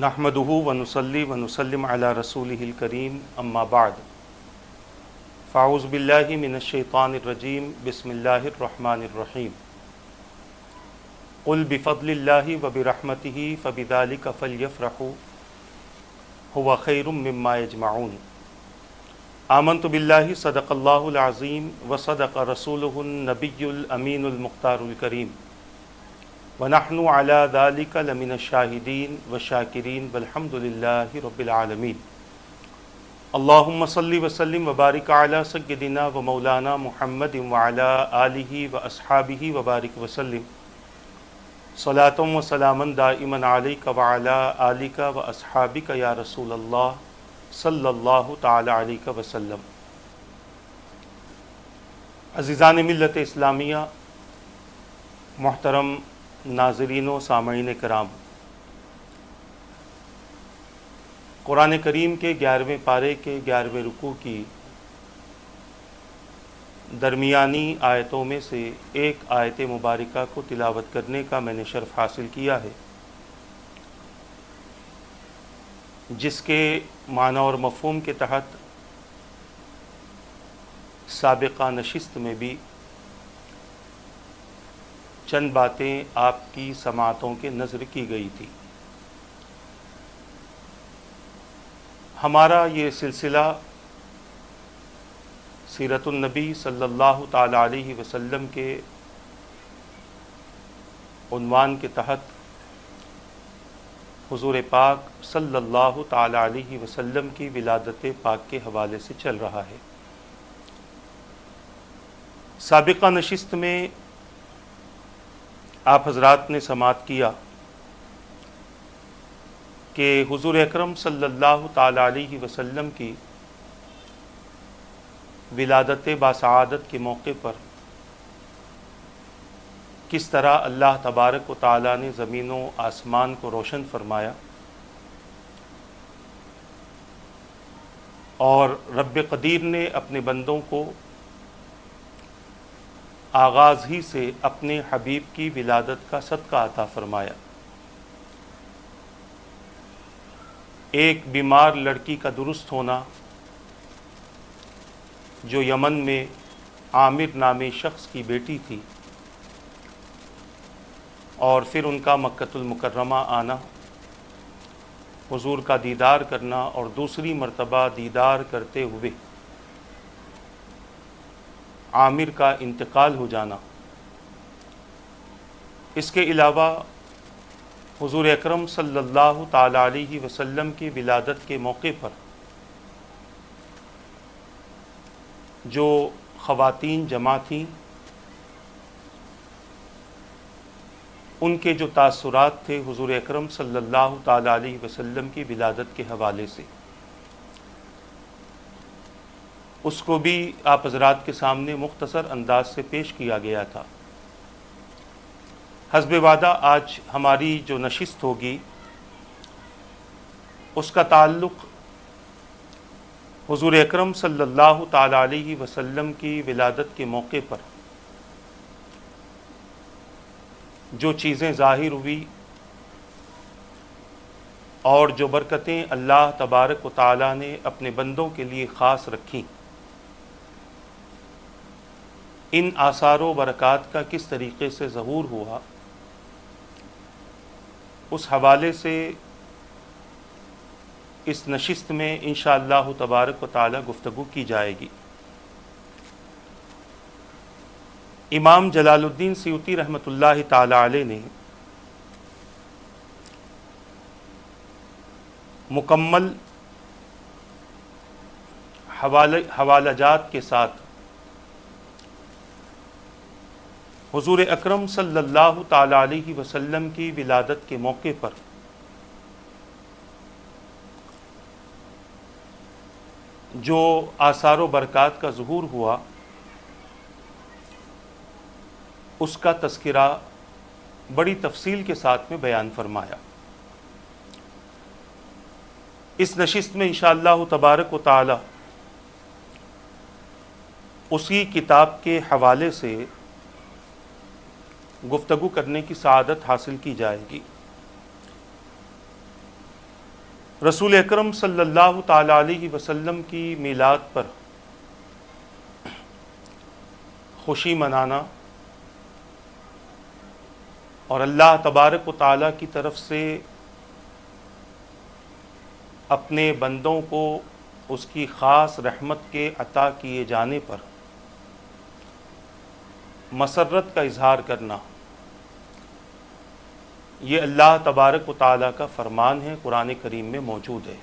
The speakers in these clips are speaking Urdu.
نحمدہ ونصلی ونسلم علی رسولہ الکریم اما بعد فاعوذ باللہ من الشیطان الرجیم بسم اللہ الرحمن الرحیم قل بفضل اللہ وبرحمتہ فبذلک فلیفرحوا هو خیر مما یجمعون آمنت باللہ صدق اللہ العظیم وصدق رسولہ النبی الامین المختار الکریم ونحن على ذلك لمن الشاہدین والشاکرین والحمد للہ رب العالمین اللہم صلی وسلم وبارک علی سیدنا و مولانا محمد وعلی آلہ واصحابہ وبارک وسلم صلاۃ و سلاما دائما علیک وعلی آلک واصحابک یا رسول اللہ صلی اللہ تعالی علیہ وسلم۔ عزیزان ملت اسلامیہ، محترم ناظرین و سامعین کرام، قرآن کریم کے 11ویں پارے کے 11ویں رکوع کی درمیانی آیتوں میں سے ایک آیت مبارکہ کو تلاوت کرنے کا میں نے شرف حاصل کیا ہے، جس کے معنی اور مفہوم کے تحت سابقہ نشست میں بھی چند باتیں آپ کی سماعتوں کے نظر کی گئی تھی۔ ہمارا یہ سلسلہ سیرت النبی صلی اللہ تعالی علیہ وسلم کے عنوان کے تحت حضور پاک صلی اللہ تعالی علیہ وسلم کی ولادت پاک کے حوالے سے چل رہا ہے۔ سابقہ نشست میں آپ حضرات نے سماعت کیا کہ حضور اکرم صلی اللہ تعالی علیہ وسلم کی ولادت باسعادت کے موقع پر کس طرح اللہ تبارک و تعالی نے زمین و آسمان کو روشن فرمایا، اور رب قدیر نے اپنے بندوں کو آغاز ہی سے اپنے حبیب کی ولادت کا صدقہ عطا فرمایا۔ ایک بیمار لڑکی کا درست ہونا، جو یمن میں عامر نامی شخص کی بیٹی تھی، اور پھر ان کا مکۃ المکرمہ آنا، حضور کا دیدار کرنا، اور دوسری مرتبہ دیدار کرتے ہوئے عامر کا انتقال ہو جانا۔ اس کے علاوہ حضور اکرم صلی اللہ تعالی علیہ وسلم کی ولادت کے موقع پر جو خواتین جمع تھیں، ان کے جو تاثرات تھے حضور اکرم صلی اللہ تعالی علیہ وسلم کی ولادت کے حوالے سے، اس کو بھی آپ حضرات کے سامنے مختصر انداز سے پیش کیا گیا تھا۔ حسب وعدہ آج ہماری جو نشست ہوگی اس کا تعلق حضور اکرم صلی اللہ تعالی علیہ وسلم کی ولادت کے موقع پر جو چیزیں ظاہر ہوئی اور جو برکتیں اللہ تبارک و تعالی نے اپنے بندوں کے لیے خاص رکھیں، ان آثار و برکات کا کس طریقے سے ظہور ہوا، اس حوالے سے اس نشست میں انشاءاللہ تبارک و تعالی گفتگو کی جائے گی۔ امام جلال الدین سیوطی رحمۃ اللہ تعالی علیہ نے مکمل حوالہ جات کے ساتھ حضور اکرم صلی اللہ تعالی علیہ وسلم کی ولادت کے موقع پر جو آثار و برکات کا ظہور ہوا، اس کا تذکرہ بڑی تفصیل کے ساتھ میں بیان فرمایا۔ اس نشست میں انشاءاللہ تبارک و تعالی اسی کتاب کے حوالے سے گفتگو کرنے کی سعادت حاصل کی جائے گی۔ رسول اکرم صلی اللہ تعالی علیہ وسلم کی میلاد پر خوشی منانا اور اللہ تبارک و تعالیٰ کی طرف سے اپنے بندوں کو اس کی خاص رحمت کے عطا کیے جانے پر مسرت کا اظہار کرنا، یہ اللہ تبارک و تعالیٰ کا فرمان ہے، قرآن کریم میں موجود ہے۔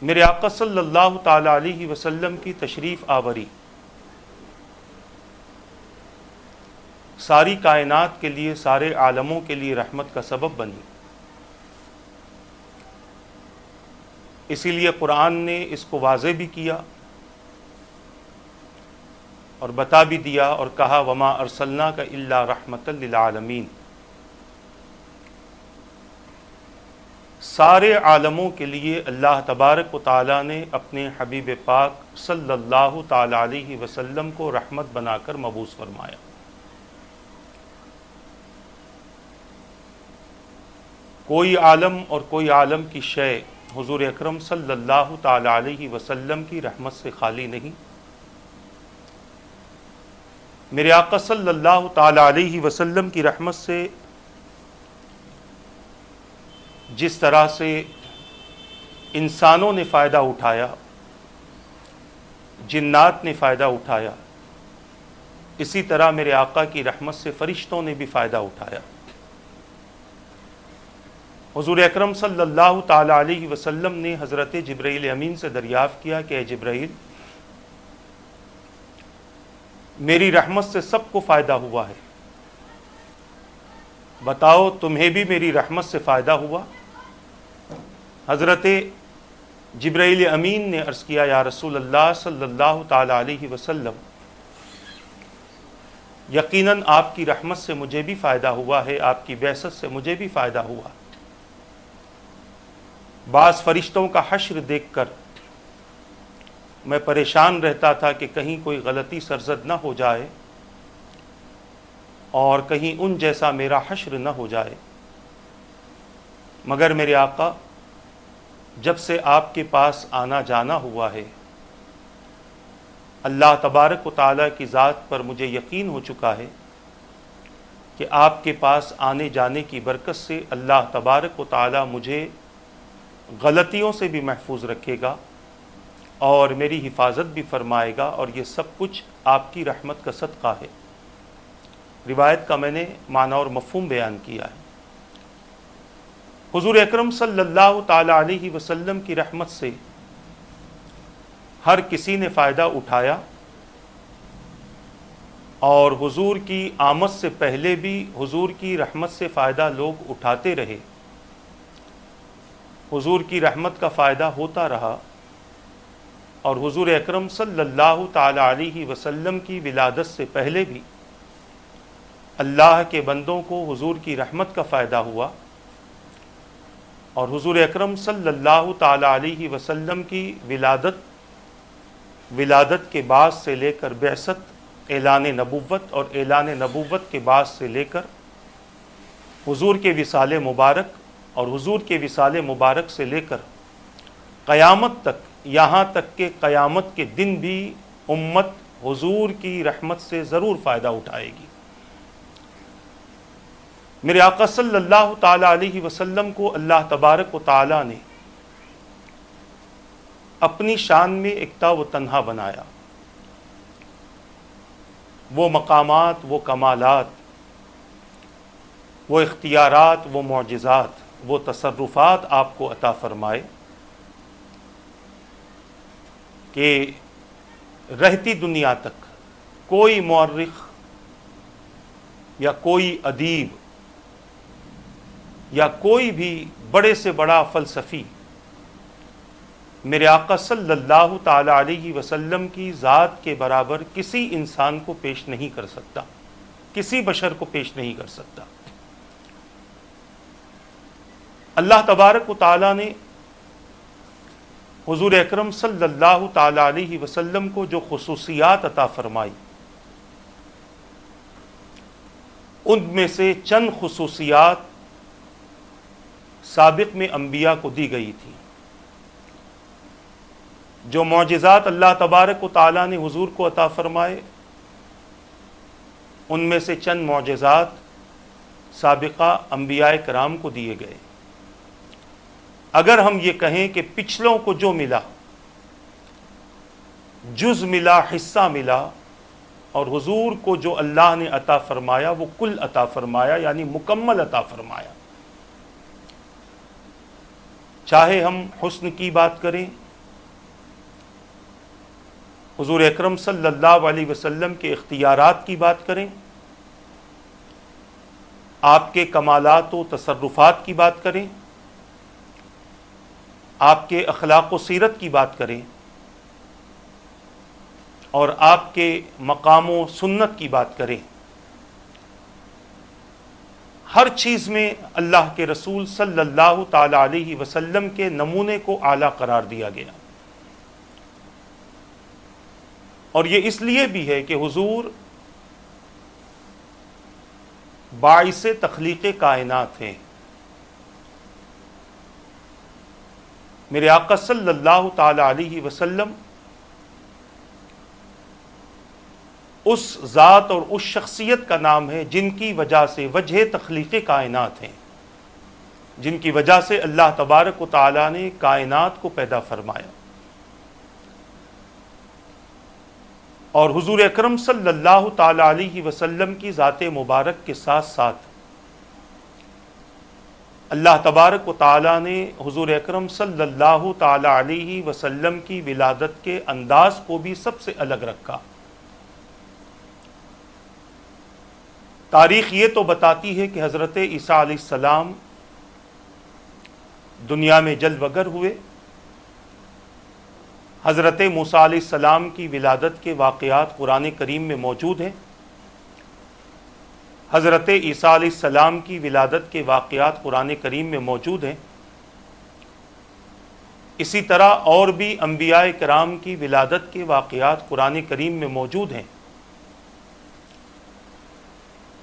میرے آقا صلی اللہ تعالی علیہ وسلم کی تشریف آوری ساری کائنات کے لیے، سارے عالموں کے لیے رحمت کا سبب بنی۔ اسی لیے قرآن نے اس کو واضح بھی کیا اور بتا بھی دیا اور کہا وما ارسلناک الا رحمتا للعالمین، سارے عالموں کے لیے اللہ تبارک و تعالیٰ نے اپنے حبیب پاک صلی اللہ تعالی علیہ وسلم کو رحمت بنا کر مبعوث فرمایا۔ کوئی عالم اور کوئی عالم کی شے حضور اکرم صلی اللہ تعالی علیہ وسلم کی رحمت سے خالی نہیں۔ میرے آقا صلی اللہ تعالی علیہ وسلم کی رحمت سے جس طرح سے انسانوں نے فائدہ اٹھایا، جنات نے فائدہ اٹھایا، اسی طرح میرے آقا کی رحمت سے فرشتوں نے بھی فائدہ اٹھایا۔ حضور اکرم صلی اللہ تعالی علیہ وسلم نے حضرت جبرائیل امین سے دریافت کیا کہ اے جبرائیل، میری رحمت سے سب کو فائدہ ہوا ہے، بتاؤ تمہیں بھی میری رحمت سے فائدہ ہوا؟ حضرت جبرائیل امین نے عرض کیا یا رسول اللہ صلی اللہ تعالی علیہ وسلم، یقیناً آپ کی رحمت سے مجھے بھی فائدہ ہوا ہے، آپ کی بعثت سے مجھے بھی فائدہ ہوا۔ بعض فرشتوں کا حشر دیکھ کر میں پریشان رہتا تھا کہ کہیں کوئی غلطی سرزد نہ ہو جائے اور کہیں ان جیسا میرا حشر نہ ہو جائے، مگر میرے آقا جب سے آپ کے پاس آنا جانا ہوا ہے، اللہ تبارک و تعالیٰ کی ذات پر مجھے یقین ہو چکا ہے کہ آپ کے پاس آنے جانے کی برکت سے اللہ تبارک و تعالیٰ مجھے غلطیوں سے بھی محفوظ رکھے گا اور میری حفاظت بھی فرمائے گا، اور یہ سب کچھ آپ کی رحمت کا صدقہ ہے۔ روایت کا میں نے معنی اور مفہوم بیان کیا ہے۔ حضور اکرم صلی اللہ تعالی علیہ وسلم کی رحمت سے ہر کسی نے فائدہ اٹھایا، اور حضور کی آمد سے پہلے بھی حضور کی رحمت سے فائدہ لوگ اٹھاتے رہے، حضور کی رحمت کا فائدہ ہوتا رہا، اور حضور اکرم صلی اللہ تعالی علیہ وسلم کی ولادت سے پہلے بھی اللہ کے بندوں کو حضور کی رحمت کا فائدہ ہوا، اور حضور اکرم صلی اللہ تعالی علیہ وسلم کی ولادت کے بعد سے لے کر بعثت، اعلان نبوت، اور اعلان نبوت کے بعد سے لے کر حضور کے وصال مبارک، اور حضور کے وصال مبارک سے لے کر قیامت تک، یہاں تک کہ قیامت کے دن بھی امت حضور کی رحمت سے ضرور فائدہ اٹھائے گی۔ میرے آقا صلی اللہ تعالی علیہ وسلم کو اللہ تبارک و تعالی نے اپنی شان میں اکتا و تنہا بنایا۔ وہ مقامات، وہ کمالات، وہ اختیارات، وہ معجزات، وہ تصرفات آپ کو عطا فرمائے کہ رہتی دنیا تک کوئی مورخ یا کوئی ادیب یا کوئی بھی بڑے سے بڑا فلسفی میرے آقا صلی اللہ تعالی علیہ وسلم کی ذات کے برابر کسی انسان کو پیش نہیں کر سکتا، کسی بشر کو پیش نہیں کر سکتا۔ اللہ تبارک و تعالیٰ نے حضور اکرم صلی اللہ تعالی علیہ وسلم کو جو خصوصیات عطا فرمائی، ان میں سے چند خصوصیات سابق میں انبیاء کو دی گئی تھی. جو معجزات اللہ تبارک و تعالیٰ نے حضور کو عطا فرمائے ان میں سے چند معجزات سابقہ انبیاء کرام کو دیے گئے. اگر ہم یہ کہیں کہ پچھلوں کو جو ملا، جز ملا، حصہ ملا، اور حضور کو جو اللہ نے عطا فرمایا وہ کل عطا فرمایا، یعنی مکمل عطا فرمایا. چاہے ہم حسن کی بات کریں، حضور اکرم صلی اللہ علیہ وسلم کے اختیارات کی بات کریں، آپ کے کمالات و تصرفات کی بات کریں، آپ کے اخلاق و سیرت کی بات کریں، اور آپ کے مقام و سنت کی بات کریں، ہر چیز میں اللہ کے رسول صلی اللہ تعالی علیہ وسلم کے نمونے کو اعلیٰ قرار دیا گیا. اور یہ اس لیے بھی ہے کہ حضور باعث تخلیق کائنات ہیں. میرے آقا صلی اللہ تعالی علیہ وسلم اس ذات اور اس شخصیت کا نام ہے جن کی وجہ سے وجہ تخلیق کائنات ہیں، جن کی وجہ سے اللہ تبارک و تعالیٰ نے کائنات کو پیدا فرمایا. اور حضور اکرم صلی اللہ تعالی علیہ وسلم کی ذات مبارک کے ساتھ ساتھ اللہ تبارک و تعالیٰ نے حضور اکرم صلی اللہ تعالی علیہ وسلم کی ولادت کے انداز کو بھی سب سے الگ رکھا. تاریخ یہ تو بتاتی ہے کہ حضرت عیسیٰ علیہ السلام دنیا میں جلوگر ہوئے. حضرت موسیٰ علیہ السلام کی ولادت کے واقعات قرآن کریم میں موجود ہیں. حضرت عیسیٰ علیہ السلام کی ولادت کے واقعات قرآن کریم میں موجود ہیں. اسی طرح اور بھی انبیاء کرام کی ولادت کے واقعات قرآن کریم میں موجود ہیں.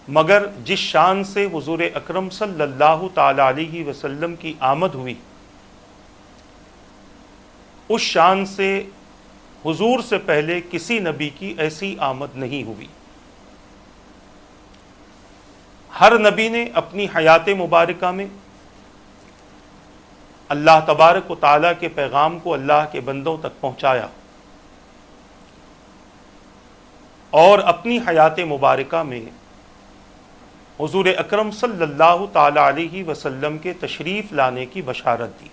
مگر جس شان سے حضور اکرم صلی اللہ تعالی علیہ وسلم کی آمد ہوئی، اس شان سے حضور سے پہلے کسی نبی کی ایسی آمد نہیں ہوئی. ہر نبی نے اپنی حیات مبارکہ میں اللہ تبارک و تعالیٰ کے پیغام کو اللہ کے بندوں تک پہنچایا، اور اپنی حیات مبارکہ میں حضور اکرم صلی اللہ تعالی علیہ وسلم کے تشریف لانے کی بشارت دی.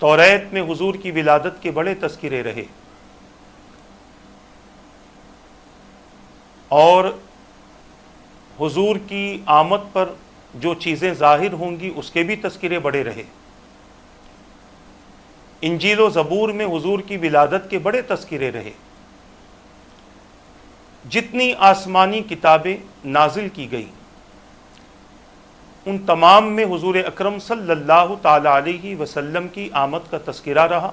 توریت میں حضور کی ولادت کے بڑے تذکرے رہے، اور حضور کی آمد پر جو چیزیں ظاہر ہوں گی اس کے بھی تذکرے بڑے رہے. انجیل و زبور میں حضور کی ولادت کے بڑے تذکرے رہے. جتنی آسمانی کتابیں نازل کی گئی ان تمام میں حضور اکرم صلی اللہ تعالی علیہ وسلم کی آمد کا تذکرہ رہا.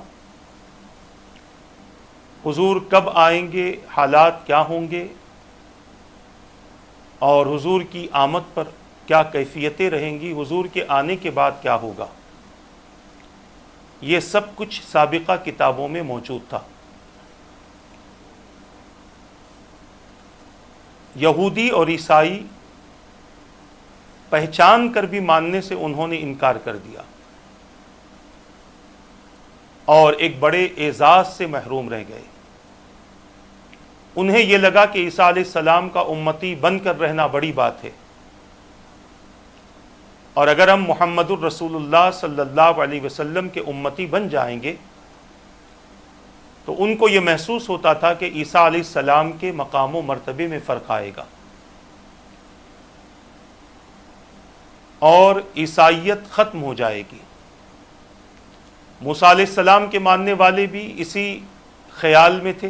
حضور کب آئیں گے، حالات کیا ہوں گے، اور حضور کی آمد پر کیا کیفیتیں رہیں گی، حضور کے آنے کے بعد کیا ہوگا، یہ سب کچھ سابقہ کتابوں میں موجود تھا. یہودی اور عیسائی پہچان کر بھی ماننے سے انہوں نے انکار کر دیا اور ایک بڑے اعزاز سے محروم رہ گئے. انہیں یہ لگا کہ عیسیٰ علیہ السلام کا امتی بن کر رہنا بڑی بات ہے، اور اگر ہم محمد الرسول اللہ صلی اللہ علیہ وسلم کے امتی بن جائیں گے تو ان کو یہ محسوس ہوتا تھا کہ عیسیٰ علیہ السلام کے مقام و مرتبے میں فرق آئے گا، اور عیسائیت ختم ہو جائے گی. موسیٰ علیہ السلام کے ماننے والے بھی اسی خیال میں تھے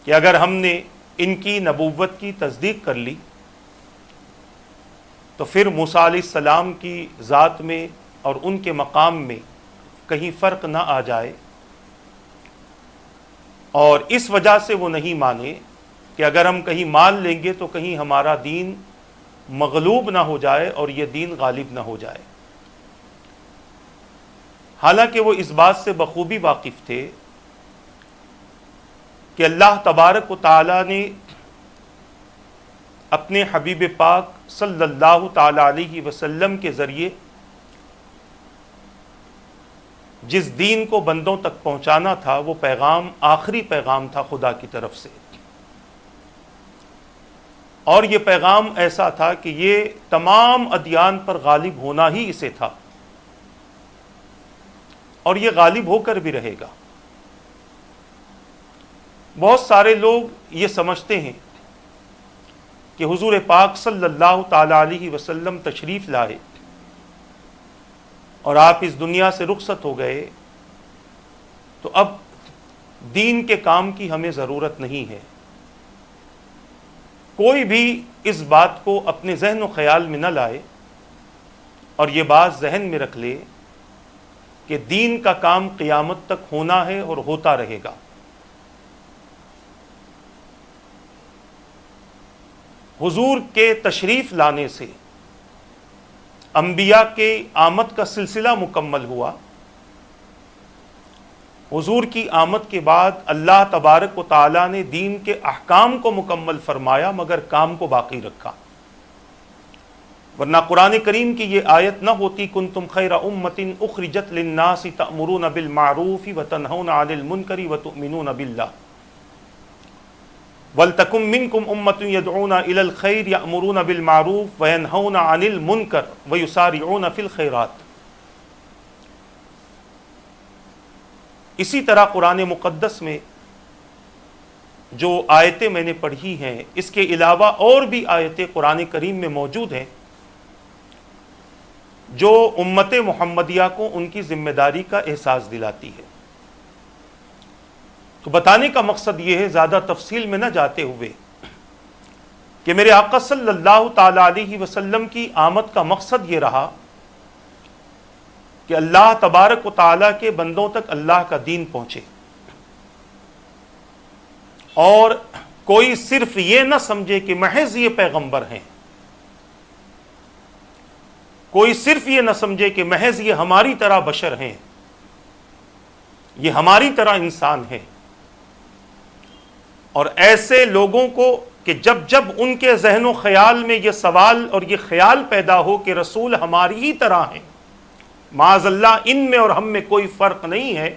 کہ اگر ہم نے ان کی نبوت کی تصدیق کر لی تو پھر موسیٰ علیہ السلام کی ذات میں اور ان کے مقام میں کہیں فرق نہ آ جائے. اور اس وجہ سے وہ نہیں مانے کہ اگر ہم کہیں مان لیں گے تو کہیں ہمارا دین مغلوب نہ ہو جائے اور یہ دین غالب نہ ہو جائے۔ حالانکہ وہ اس بات سے بخوبی واقف تھے کہ اللہ تبارک و تعالی نے اپنے حبیب پاک صلی اللہ تعالی علیہ وسلم کے ذریعے جس دین کو بندوں تک پہنچانا تھا وہ پیغام آخری پیغام تھا خدا کی طرف سے، اور یہ پیغام ایسا تھا کہ یہ تمام ادیان پر غالب ہونا ہی اسے تھا، اور یہ غالب ہو کر بھی رہے گا۔ بہت سارے لوگ یہ سمجھتے ہیں کہ حضور پاک صلی اللہ تعالی علیہ وسلم تشریف لائے اور آپ اس دنیا سے رخصت ہو گئے تو اب دین کے کام کی ہمیں ضرورت نہیں ہے۔ کوئی بھی اس بات کو اپنے ذہن و خیال میں نہ لائے اور یہ بات ذہن میں رکھ لے کہ دین کا کام قیامت تک ہونا ہے اور ہوتا رہے گا۔ حضور کے تشریف لانے سے انبیاء کے آمد کا سلسلہ مکمل ہوا۔ حضور کی آمد کے بعد اللہ تبارک و تعالیٰ نے دین کے احکام کو مکمل فرمایا مگر کام کو باقی رکھا، ورنہ قرآن کریم کی یہ آیت نہ ہوتی کنتم خیر امۃ اخرجت للناس تأمرون بالمعروف وتنہون عن المنکر وتؤمنون باللہ وَلْتَكُمْ مِنْكُمْ أُمَّةٌ يَدْعُونَ إِلَى الْخَيْرِ يَأْمُرُونَ بِالْمَعْرُوفِ وَيَنْهَوْنَ عَنِ الْمُنْكَرِ وَيُسَارِعُونَ فِي الْخَيْرَاتِ۔ اسی طرح قرآن مقدس میں جو آیتیں میں نے پڑھی ہیں اس کے علاوہ اور بھی آیتیں قرآن کریم میں موجود ہیں جو امت محمدیہ کو ان کی ذمہ داری کا احساس دلاتی ہے۔ تو بتانے کا مقصد یہ ہے، زیادہ تفصیل میں نہ جاتے ہوئے، کہ میرے آقا صلی اللہ تعالی علیہ وسلم کی آمد کا مقصد یہ رہا کہ اللہ تبارک و تعالیٰ کے بندوں تک اللہ کا دین پہنچے، اور کوئی صرف یہ نہ سمجھے کہ محض یہ پیغمبر ہیں، کوئی صرف یہ نہ سمجھے کہ محض یہ ہماری طرح بشر ہیں، یہ ہماری طرح انسان ہیں، اور ایسے لوگوں کو کہ جب ان کے ذہن و خیال میں یہ سوال اور یہ خیال پیدا ہو کہ رسول ہماری ہی طرح ہیں، معاذ اللہ ان میں اور ہم میں کوئی فرق نہیں ہے،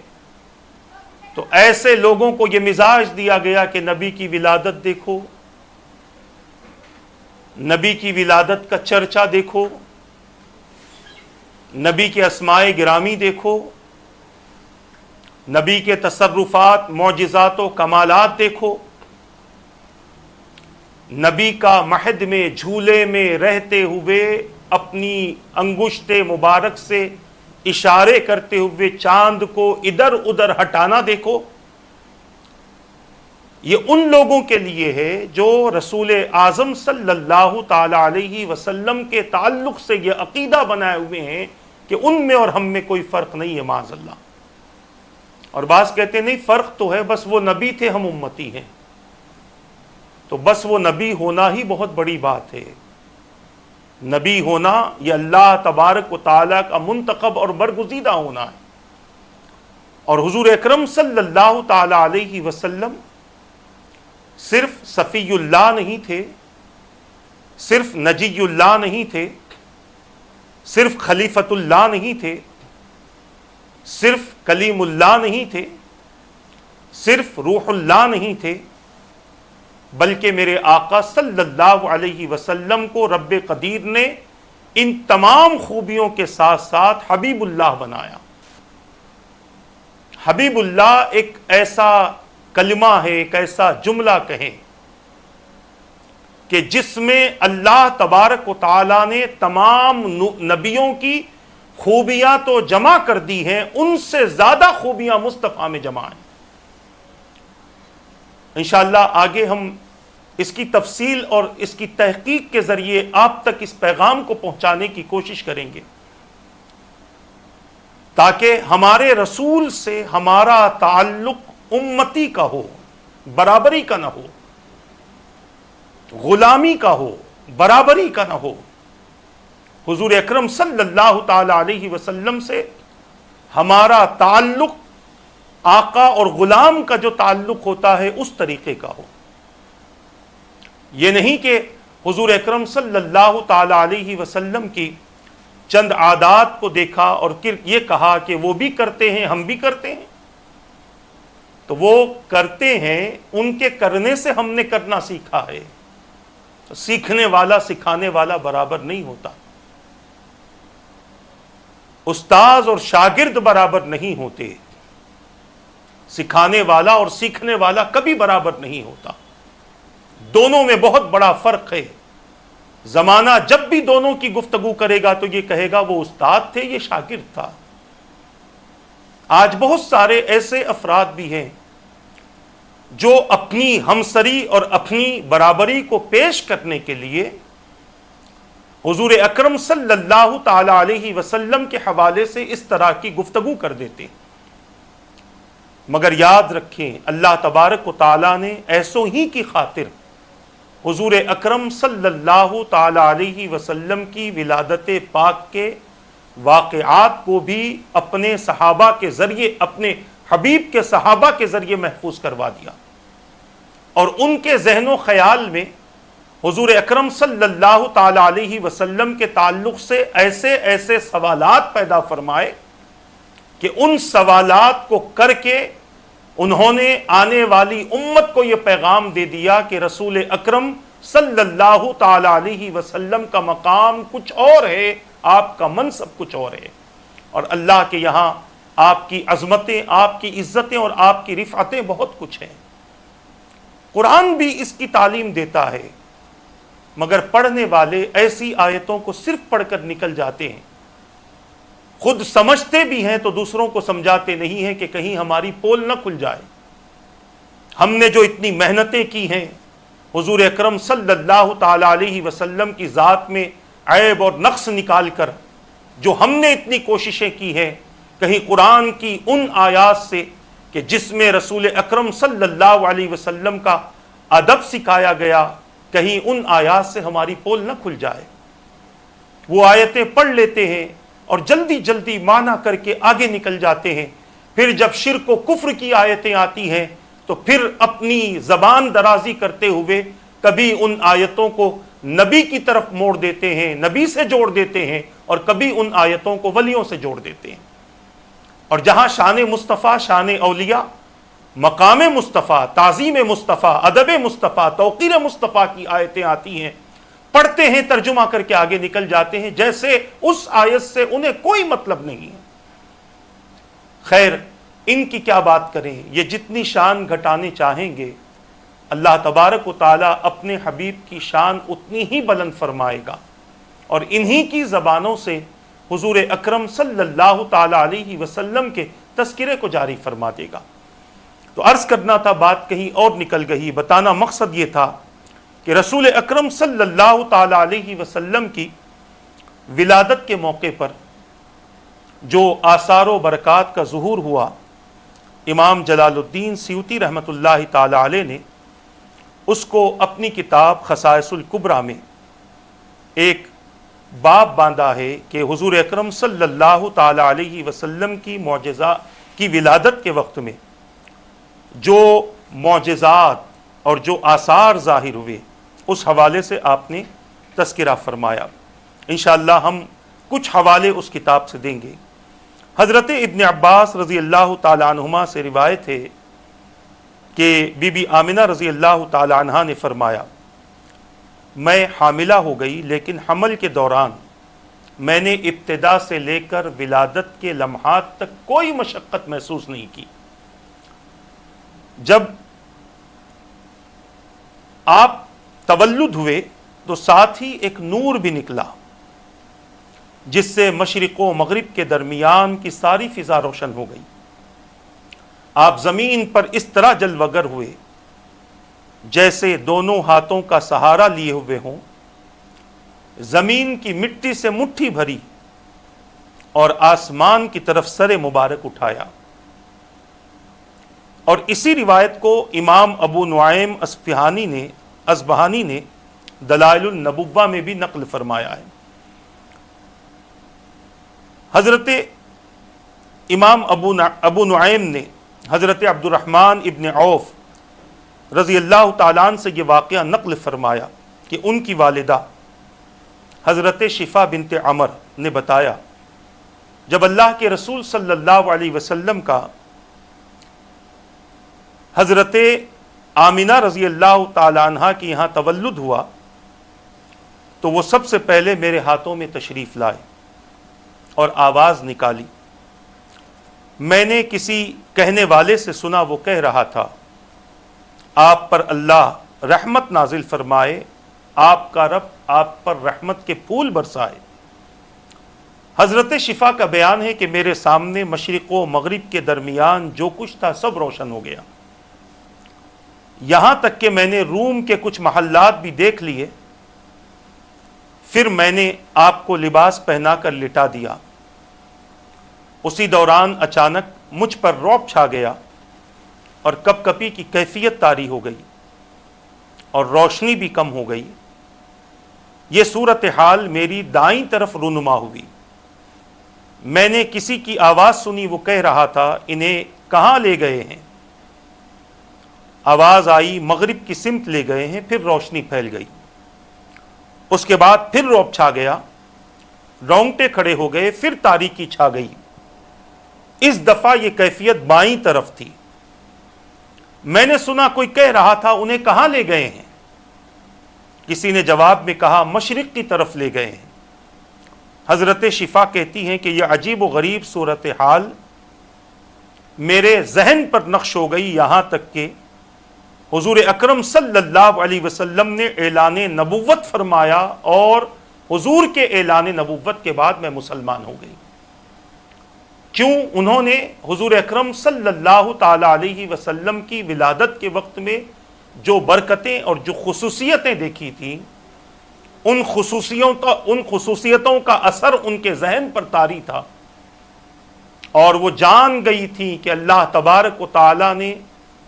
تو ایسے لوگوں کو یہ مزاج دیا گیا کہ نبی کی ولادت دیکھو، نبی کی ولادت کا چرچا دیکھو، نبی کے اسماء گرامی دیکھو، نبی کے تصرفات، معجزات و کمالات دیکھو، نبی کا مہد میں جھولے میں رہتے ہوئے اپنی انگشت مبارک سے اشارے کرتے ہوئے چاند کو ادھر ادھر ہٹانا دیکھو۔ یہ ان لوگوں کے لیے ہے جو رسول اعظم صلی اللہ تعالی علیہ وسلم کے تعلق سے یہ عقیدہ بنائے ہوئے ہیں کہ ان میں اور ہم میں کوئی فرق نہیں ہے، معاذ اللہ۔ اور بعض کہتے ہیں نہیں فرق تو ہے، بس وہ نبی تھے ہم امتی ہیں، تو بس وہ نبی ہونا ہی بہت بڑی بات ہے۔ نبی ہونا یہ اللہ تبارک و تعالیٰ کا منتخب اور برگزیدہ ہونا ہے، اور حضور اکرم صلی اللہ تعالی علیہ وسلم صرف صفی اللہ نہیں تھے، صرف نجی اللہ نہیں تھے، صرف خلیفۃ اللہ نہیں تھے، صرف کلیم اللہ نہیں تھے، صرف روح اللہ نہیں تھے، بلکہ میرے آقا صلی اللہ علیہ وسلم کو رب قدیر نے ان تمام خوبیوں کے ساتھ ساتھ حبیب اللہ بنایا۔ حبیب اللہ ایک ایسا کلمہ ہے، ایک ایسا جملہ کہیں کہ جس میں اللہ تبارک و تعالیٰ نے تمام نبیوں کی خوبیاں تو جمع کر دی ہیں، ان سے زیادہ خوبیاں مصطفیٰ میں جمع ہیں۔ انشاءاللہ آگے ہم اس کی تفصیل اور اس کی تحقیق کے ذریعے آپ تک اس پیغام کو پہنچانے کی کوشش کریں گے، تاکہ ہمارے رسول سے ہمارا تعلق امتی کا ہو، برابری کا نہ ہو، غلامی کا ہو، برابری کا نہ ہو۔ حضور اکرم صلی اللہ تعالی علیہ وسلم سے ہمارا تعلق آقا اور غلام کا جو تعلق ہوتا ہے اس طریقے کا ہو۔ یہ نہیں کہ حضور اکرم صلی اللہ تعالی علیہ وسلم کی چند عادات کو دیکھا اور پھر یہ کہا کہ وہ بھی کرتے ہیں ہم بھی کرتے ہیں، تو وہ کرتے ہیں، ان کے کرنے سے ہم نے کرنا سیکھا ہے۔ سیکھنے والا سکھانے والا برابر نہیں ہوتا، استاذ اور شاگرد برابر نہیں ہوتے، سکھانے والا اور سیکھنے والا کبھی برابر نہیں ہوتا، دونوں میں بہت بڑا فرق ہے۔ زمانہ جب بھی دونوں کی گفتگو کرے گا تو یہ کہے گا وہ استاد تھے، یہ شاگرد تھا۔ آج بہت سارے ایسے افراد بھی ہیں جو اپنی ہمسری اور اپنی برابری کو پیش کرنے کے لیے حضور اکرم صلی اللہ تعالی علیہ وسلم کے حوالے سے اس طرح کی گفتگو کر دیتے ہیں، مگر یاد رکھیں اللہ تبارک و تعالی نے ایسوں ہی کی خاطر حضور اکرم صلی اللہ تعالی علیہ وسلم کی ولادت پاک کے واقعات کو بھی اپنے صحابہ کے ذریعے، اپنے حبیب کے صحابہ کے ذریعے محفوظ کروا دیا، اور ان کے ذہن و خیال میں حضور اکرم صلی اللہ تعالی علیہ وسلم کے تعلق سے ایسے ایسے سوالات پیدا فرمائے کہ ان سوالات کو کر کے انہوں نے آنے والی امت کو یہ پیغام دے دیا کہ رسول اکرم صلی اللہ تعالی علیہ وسلم کا مقام کچھ اور ہے، آپ کا منصب کچھ اور ہے، اور اللہ کے یہاں آپ کی عظمتیں، آپ کی عزتیں اور آپ کی رفعتیں بہت کچھ ہیں۔ قرآن بھی اس کی تعلیم دیتا ہے، مگر پڑھنے والے ایسی آیتوں کو صرف پڑھ کر نکل جاتے ہیں، خود سمجھتے بھی ہیں تو دوسروں کو سمجھاتے نہیں ہیں کہ کہیں ہماری پول نہ کھل جائے۔ ہم نے جو اتنی محنتیں کی ہیں حضور اکرم صلی اللہ تعالی علیہ وسلم کی ذات میں عیب اور نقص نکال کر، جو ہم نے اتنی کوششیں کی ہیں، کہیں قرآن کی ان آیات سے کہ جس میں رسول اکرم صلی اللہ علیہ وسلم کا ادب سکھایا گیا، کہیں ان آیات سے ہماری پول نہ کھل جائے۔ وہ آیتیں پڑھ لیتے ہیں اور جلدی جلدی معنی کر کے آگے نکل جاتے ہیں، پھر جب شرک و کفر کی آیتیں آتی ہیں تو پھر اپنی زبان درازی کرتے ہوئے کبھی ان آیتوں کو نبی کی طرف موڑ دیتے ہیں، نبی سے جوڑ دیتے ہیں، اور کبھی ان آیتوں کو ولیوں سے جوڑ دیتے ہیں۔ اور جہاں شان مصطفیٰ، شان اولیاء، مقام مصطفیٰ، تعظیم مصطفیٰ، ادب مصطفیٰ، توقیر مصطفیٰ کی آیتیں آتی ہیں، پڑھتے ہیں، ترجمہ کر کے آگے نکل جاتے ہیں جیسے اس آیت سے انہیں کوئی مطلب نہیں ہے۔ خیر، ان کی کیا بات کریں، یہ جتنی شان گھٹانے چاہیں گے اللہ تبارک و تعالی اپنے حبیب کی شان اتنی ہی بلند فرمائے گا، اور انہی کی زبانوں سے حضور اکرم صلی اللہ تعالی علیہ وسلم کے تذکرے کو جاری فرما دے گا۔ تو عرض کرنا تھا، بات کہیں اور نکل گئی، بتانا مقصد یہ تھا کہ رسول اکرم صلی اللہ تعالی علیہ وسلم کی ولادت کے موقع پر جو آثار و برکات کا ظہور ہوا، امام جلال الدین سیوطی رحمۃ اللہ تعالی علیہ نے اس کو اپنی کتاب خصائص الکبریٰ میں ایک باب باندھا ہے کہ حضور اکرم صلی اللہ تعالی علیہ وسلم کی معجزہ کی ولادت کے وقت میں جو معجزات اور جو آثار ظاہر ہوئے اس حوالے سے آپ نے تذکرہ فرمایا۔ انشاءاللہ ہم کچھ حوالے اس کتاب سے دیں گے۔ حضرت ابن عباس رضی اللہ تعالی عنہما سے روایت ہے کہ بی بی آمنہ رضی اللہ تعالی عنہا نے فرمایا، میں حاملہ ہو گئی، لیکن حمل کے دوران میں نے ابتدا سے لے کر ولادت کے لمحات تک کوئی مشقت محسوس نہیں کی۔ جب آپ تولد ہوئے تو ساتھ ہی ایک نور بھی نکلا جس سے مشرق و مغرب کے درمیان کی ساری فضا روشن ہو گئی۔ آپ زمین پر اس طرح جلوگر ہوئے جیسے دونوں ہاتھوں کا سہارا لیے ہوئے ہوں، زمین کی مٹی سے مٹھی بھری اور آسمان کی طرف سر مبارک اٹھایا۔ اور اسی روایت کو امام ابو نعیم اصفہانی نے دلائل النبوہ میں بھی نقل فرمایا ہے۔ حضرت امام ابو نعیم نے حضرت عبد الرحمن ابن عوف رضی اللہ تعالیٰ عنہ سے یہ واقعہ نقل فرمایا کہ ان کی والدہ حضرت شفا بنت عمر نے بتایا، جب اللہ کے رسول صلی اللہ علیہ وسلم کا حضرت آمنہ رضی اللہ تعالیٰ عنہ کی یہاں تولد ہوا تو وہ سب سے پہلے میرے ہاتھوں میں تشریف لائے اور آواز نکالی۔ میں نے کسی کہنے والے سے سنا، وہ کہہ رہا تھا آپ پر اللہ رحمت نازل فرمائے، آپ کا رب آپ پر رحمت کے پھول برسائے۔ حضرت شفا کا بیان ہے کہ میرے سامنے مشرق و مغرب کے درمیان جو کچھ تھا سب روشن ہو گیا، یہاں تک کہ میں نے روم کے کچھ محلات بھی دیکھ لیے۔ پھر میں نے آپ کو لباس پہنا کر لٹا دیا۔ اسی دوران اچانک مجھ پر رعب چھا گیا اور کپ کپی کی کیفیت طاری ہو گئی اور روشنی بھی کم ہو گئی۔ یہ صورتحال میری دائیں طرف رونما ہوئی۔ میں نے کسی کی آواز سنی، وہ کہہ رہا تھا انہیں کہاں لے گئے ہیں؟ آواز آئی مغرب کی سمت لے گئے ہیں، پھر روشنی پھیل گئی۔ اس کے بعد پھر رعب چھا گیا، رونگٹے کھڑے ہو گئے، پھر تاریکی چھا گئی۔ اس دفعہ یہ کیفیت بائیں طرف تھی۔ میں نے سنا کوئی کہہ رہا تھا انہیں کہاں لے گئے ہیں؟ کسی نے جواب میں کہا مشرق کی طرف لے گئے ہیں۔ حضرت شفا کہتی ہیں کہ یہ عجیب و غریب صورتحال میرے ذہن پر نقش ہو گئی، یہاں تک کہ حضور اکرم صلی اللہ علیہ وسلم نے اعلان نبوت فرمایا اور حضور کے اعلان نبوت کے بعد میں مسلمان ہو گئی۔ کیوں؟ انہوں نے حضور اکرم صلی اللہ تعالی علیہ وسلم کی ولادت کے وقت میں جو برکتیں اور جو خصوصیتیں دیکھی تھیں، ان خصوصیتوں کا اثر ان کے ذہن پر طاری تھا، اور وہ جان گئی تھی کہ اللہ تبارک و تعالی نے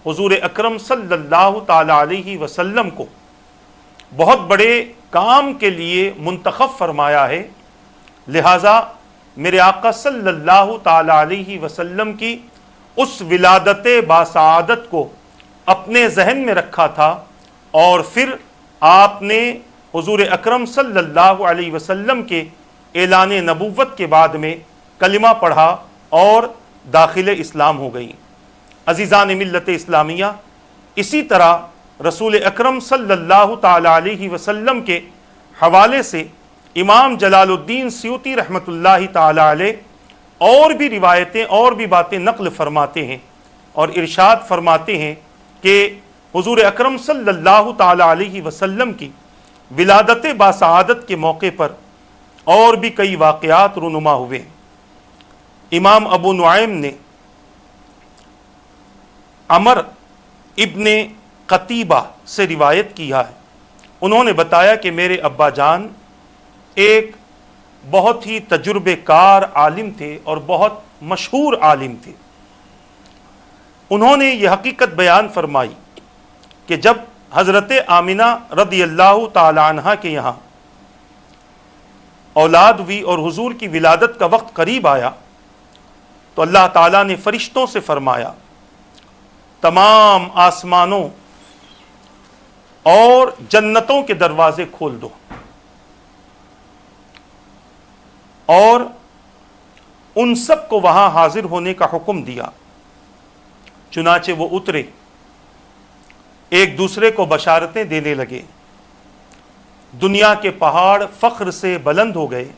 حضور اکرم صلی اللہ تعالی علیہ وسلم کو بہت بڑے کام کے لیے منتخب فرمایا ہے۔ لہذا میرے آقا صلی اللہ تعالی علیہ وسلم کی اس ولادت باسعادت کو اپنے ذہن میں رکھا تھا، اور پھر آپ نے حضور اکرم صلی اللہ علیہ وسلم کے اعلان نبوت کے بعد میں کلمہ پڑھا اور داخل اسلام ہو گئی۔ عزیزان ملت اسلامیہ، اسی طرح رسول اکرم صلی اللہ تعالی علیہ وسلم کے حوالے سے امام جلال الدین سیوطی رحمۃ اللہ تعالی علیہ اور بھی روایتیں اور بھی باتیں نقل فرماتے ہیں اور ارشاد فرماتے ہیں کہ حضور اکرم صلی اللہ تعالی علیہ وسلم کی ولادت باسعادت کے موقع پر اور بھی کئی واقعات رونما ہوئے۔ امام ابو نعیم نے عمر ابن قتیبہ سے روایت کیا ہے، انہوں نے بتایا کہ میرے ابا جان ایک بہت ہی تجربے کار عالم تھے اور بہت مشہور عالم تھے۔ انہوں نے یہ حقیقت بیان فرمائی کہ جب حضرت آمنہ رضی اللہ تعالی عنہ کے یہاں اولاد ہوئی اور حضور کی ولادت کا وقت قریب آیا تو اللہ تعالیٰ نے فرشتوں سے فرمایا تمام آسمانوں اور جنتوں کے دروازے کھول دو، اور ان سب کو وہاں حاضر ہونے کا حکم دیا۔ چنانچہ وہ اترے، ایک دوسرے کو بشارتیں دینے لگے۔ دنیا کے پہاڑ فخر سے بلند ہو گئے،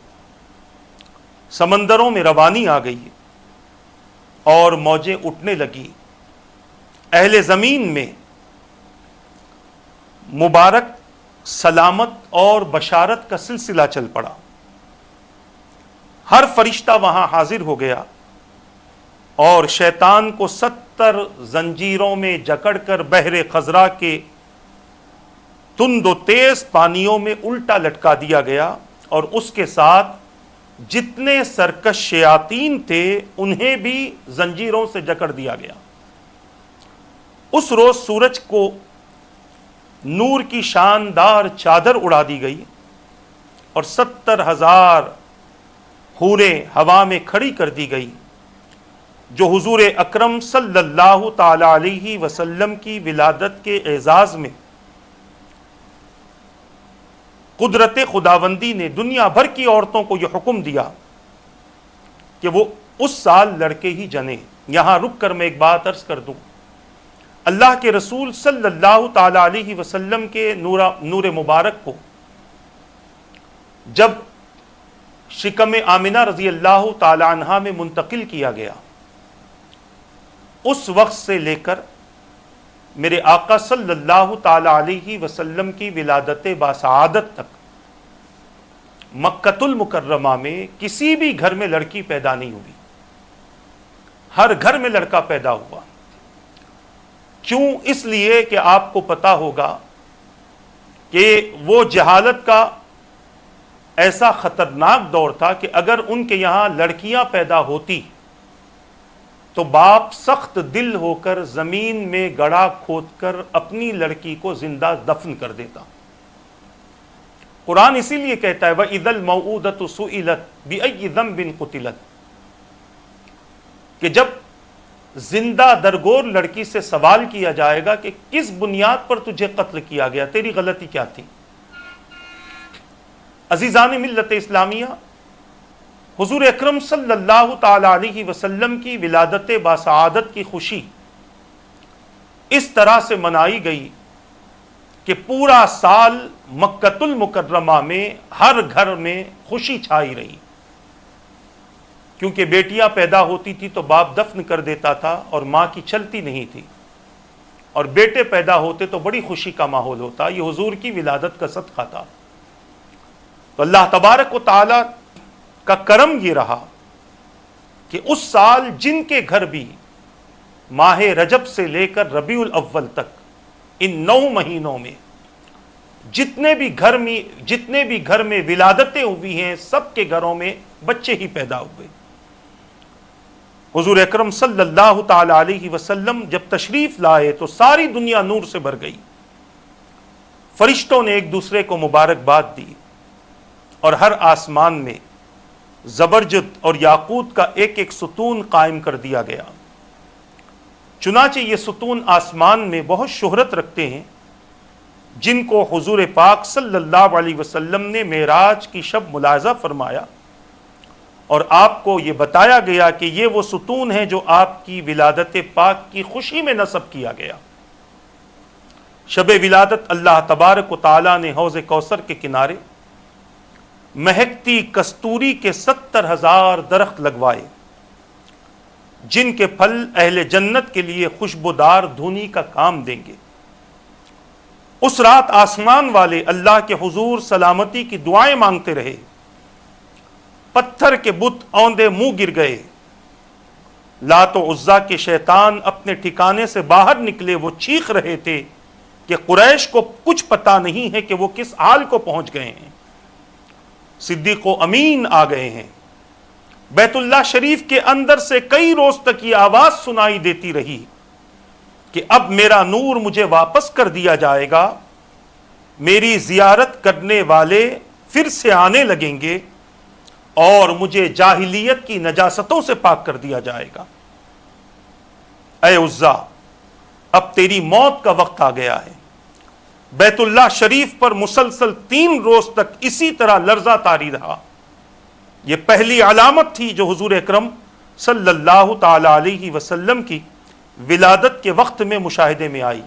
سمندروں میں روانی آ گئی اور موجیں اٹھنے لگی۔ اہل زمین میں مبارک سلامت اور بشارت کا سلسلہ چل پڑا۔ ہر فرشتہ وہاں حاضر ہو گیا اور شیطان کو 70 زنجیروں میں جکڑ کر بحر خضرا کے تند و تیز پانیوں میں الٹا لٹکا دیا گیا، اور اس کے ساتھ جتنے سرکش شیاطین تھے انہیں بھی زنجیروں سے جکڑ دیا گیا۔ اس روز سورج کو نور کی شاندار چادر اڑا دی گئی اور 70,000 حوریں ہوا میں کھڑی کر دی گئی، جو حضور اکرم صلی اللہ تعالی علیہ وسلم کی ولادت کے اعزاز میں قدرت خداوندی نے دنیا بھر کی عورتوں کو یہ حکم دیا کہ وہ اس سال لڑکے ہی جنیں۔ یہاں رک کر میں ایک بات عرض کر دوں، اللہ کے رسول صلی اللہ تعالی علیہ وسلم کے نور مبارک کو جب شکم آمنہ رضی اللہ تعالی عنہا میں منتقل کیا گیا، اس وقت سے لے کر میرے آقا صلی اللہ تعالی علیہ وسلم کی ولادت باسعادت تک مکۃ المکرمہ میں کسی بھی گھر میں لڑکی پیدا نہیں ہوئی، ہر گھر میں لڑکا پیدا ہوا۔ کیوں؟ اس لیے کہ آپ کو پتا ہوگا کہ وہ جہالت کا ایسا خطرناک دور تھا کہ اگر ان کے یہاں لڑکیاں پیدا ہوتی تو باپ سخت دل ہو کر زمین میں گڑھا کھود کر اپنی لڑکی کو زندہ دفن کر دیتا۔ قرآن اسی لیے کہتا ہے وَإِذَا الْمَوْءُودَةُ سُئِلَتْ بِأَيِّ ذَنبٍ قُتِلَتْ، کہ جب زندہ درگور لڑکی سے سوال کیا جائے گا کہ کس بنیاد پر تجھے قتل کیا گیا، تیری غلطی کیا تھی؟ عزیزان ملت اسلامیہ، حضور اکرم صلی اللہ تعالی علیہ وسلم کی ولادت باسعادت کی خوشی اس طرح سے منائی گئی کہ پورا سال مکۃ المکرمہ میں ہر گھر میں خوشی چھائی رہی، کیونکہ بیٹیاں پیدا ہوتی تھی تو باپ دفن کر دیتا تھا اور ماں کی چلتی نہیں تھی، اور بیٹے پیدا ہوتے تو بڑی خوشی کا ماحول ہوتا۔ یہ حضور کی ولادت کا صدقہ تھا۔ تو اللہ تبارک و تعالی کا کرم یہ رہا کہ اس سال جن کے گھر بھی ماہ رجب سے لے کر ربیع الاول تک ان 9 مہینوں میں جتنے بھی گھر میں ولادتیں ہوئی ہیں، سب کے گھروں میں بچے ہی پیدا ہوئے۔ حضور اکرم صلی اللہ تعالی علیہ وسلم جب تشریف لائے تو ساری دنیا نور سے بھر گئی، فرشتوں نے ایک دوسرے کو مبارکباد دی اور ہر آسمان میں زبرجد اور یاقوت کا ایک ایک ستون قائم کر دیا گیا۔ چنانچہ یہ ستون آسمان میں بہت شہرت رکھتے ہیں، جن کو حضور پاک صلی اللہ علیہ وسلم نے معراج کی شب ملاحظہ فرمایا اور آپ کو یہ بتایا گیا کہ یہ وہ ستون ہیں جو آپ کی ولادت پاک کی خوشی میں نصب کیا گیا۔ شب ولادت اللہ تبارک و تعالیٰ نے حوض کوثر کے کنارے مہکتی کستوری کے 70,000 درخت لگوائے، جن کے پھل اہل جنت کے لیے خوشبودار دھونی کا کام دیں گے۔ اس رات آسمان والے اللہ کے حضور سلامتی کی دعائیں مانگتے رہے، پتھر کے بت اوندے منہ گر گئے، لات و عزا کے شیطان اپنے ٹھکانے سے باہر نکلے، وہ چیخ رہے تھے کہ قریش کو کچھ پتہ نہیں ہے کہ وہ کس حال کو پہنچ گئے ہیں، صدیق و امین آ گئے ہیں۔ بیت اللہ شریف کے اندر سے کئی روز تک یہ آواز سنائی دیتی رہی کہ اب میرا نور مجھے واپس کر دیا جائے گا، میری زیارت کرنے والے پھر سے آنے لگیں گے اور مجھے جاہلیت کی نجاستوں سے پاک کر دیا جائے گا۔ اے عزا، اب تیری موت کا وقت آ گیا ہے۔ بیت اللہ شریف پر مسلسل 3 روز تک اسی طرح لرزہ طاری رہا۔ یہ پہلی علامت تھی جو حضور اکرم صلی اللہ تعالی علیہ وسلم کی ولادت کے وقت میں مشاہدے میں آئی۔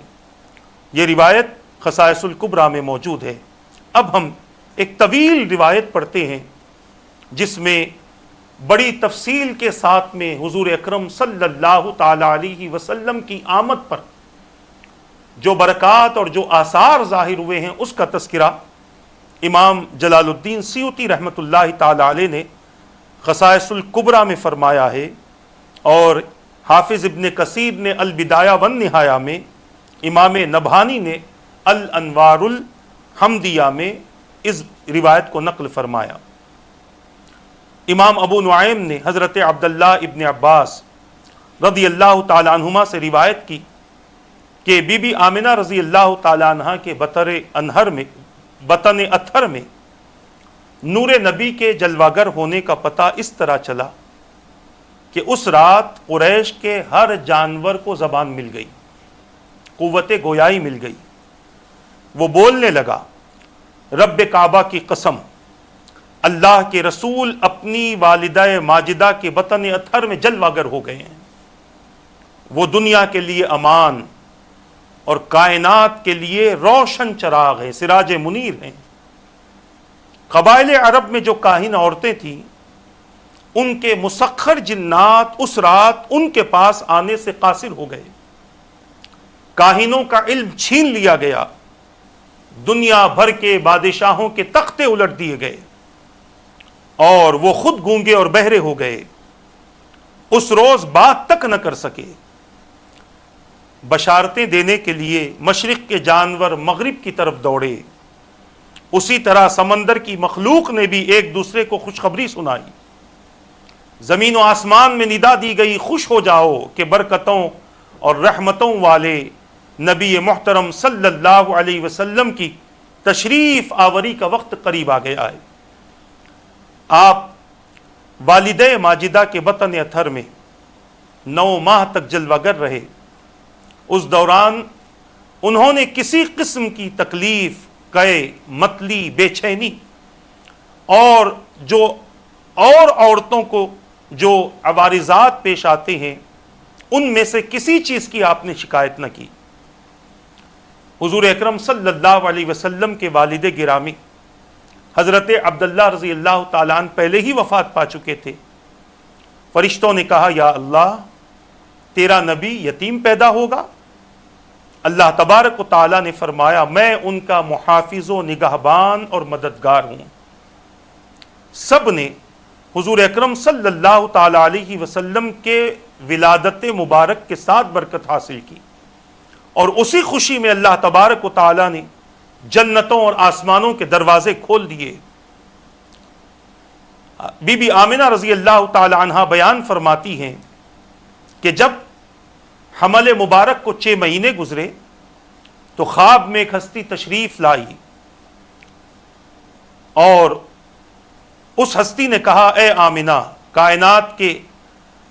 یہ روایت خصائص الکبریٰ میں موجود ہے۔ اب ہم ایک طویل روایت پڑھتے ہیں جس میں بڑی تفصیل کے ساتھ میں حضور اکرم صلی اللہ تعالی علیہ وسلم کی آمد پر جو برکات اور جو آثار ظاہر ہوئے ہیں اس کا تذکرہ امام جلال الدین سیوطی رحمۃ اللہ تعالی علیہ نے خصائص الکبریٰ میں فرمایا ہے، اور حافظ ابن کثیر نے البدایہ والنہایہ میں، امام نبہانی نے الانوار الحمدیہ میں اس روایت کو نقل فرمایا۔ امام ابو نعیم نے حضرت عبداللہ ابن عباس رضی اللہ تعالی عنہما سے روایت کی کہ کہ بی بی آمنہ رضی اللہ تعالیٰ عنہ کے بطن اطہر میں نور نبی کے جلواگر ہونے کا پتہ اس طرح چلا کہ اس رات قریش کے ہر جانور کو زبان مل گئی، قوت گویائی مل گئی۔ وہ بولنے لگا، رب کعبہ کی قسم، اللہ کے رسول اپنی والدہ ماجدہ کے بطن اطہر میں جلواگر ہو گئے ہیں۔ وہ دنیا کے لیے امان اور کائنات کے لیے روشن چراغ ہیں، سراج منیر ہیں۔ قبائل عرب میں جو کاہن عورتیں تھیں، ان کے مسخر جنات اس رات ان کے پاس آنے سے قاصر ہو گئے۔ کاہنوں کا علم چھین لیا گیا، دنیا بھر کے بادشاہوں کے تختے الٹ دیے گئے اور وہ خود گونگے اور بہرے ہو گئے، اس روز بات تک نہ کر سکے۔ بشارتیں دینے کے لیے مشرق کے جانور مغرب کی طرف دوڑے، اسی طرح سمندر کی مخلوق نے بھی ایک دوسرے کو خوشخبری سنائی۔ زمین و آسمان میں ندا دی گئی، خوش ہو جاؤ کہ برکتوں اور رحمتوں والے نبی محترم صلی اللہ علیہ وسلم کی تشریف آوری کا وقت قریب آ گیا ہے۔ آپ والدہ ماجدہ کے بطن اطہر میں 9 ماہ تک جلوگر رہے۔ اس دوران انہوں نے کسی قسم کی تکلیف، قے، متلی، بے چینی اور عورتوں کو جو عوارضات پیش آتے ہیں ان میں سے کسی چیز کی آپ نے شکایت نہ کی۔ حضور اکرم صلی اللہ علیہ وسلم کے والد گرامی حضرت عبداللہ رضی اللہ تعالیٰ عنہ پہلے ہی وفات پا چکے تھے۔ فرشتوں نے کہا، یا اللہ، تیرا نبی یتیم پیدا ہوگا؟ اللہ تبارک و تعالیٰ نے فرمایا، میں ان کا محافظ و نگہبان اور مددگار ہوں۔ سب نے حضور اکرم صلی اللہ تعالیٰ علیہ وسلم کے ولادت مبارک کے ساتھ برکت حاصل کی، اور اسی خوشی میں اللہ تبارک و تعالیٰ نے جنتوں اور آسمانوں کے دروازے کھول دیے۔ بی بی آمنہ رضی اللہ تعالیٰ عنہ بیان فرماتی ہیں کہ جب حمل مبارک کو 6 مہینے گزرے تو خواب میں ایک ہستی تشریف لائی اور اس ہستی نے کہا، اے آمنہ، کائنات کے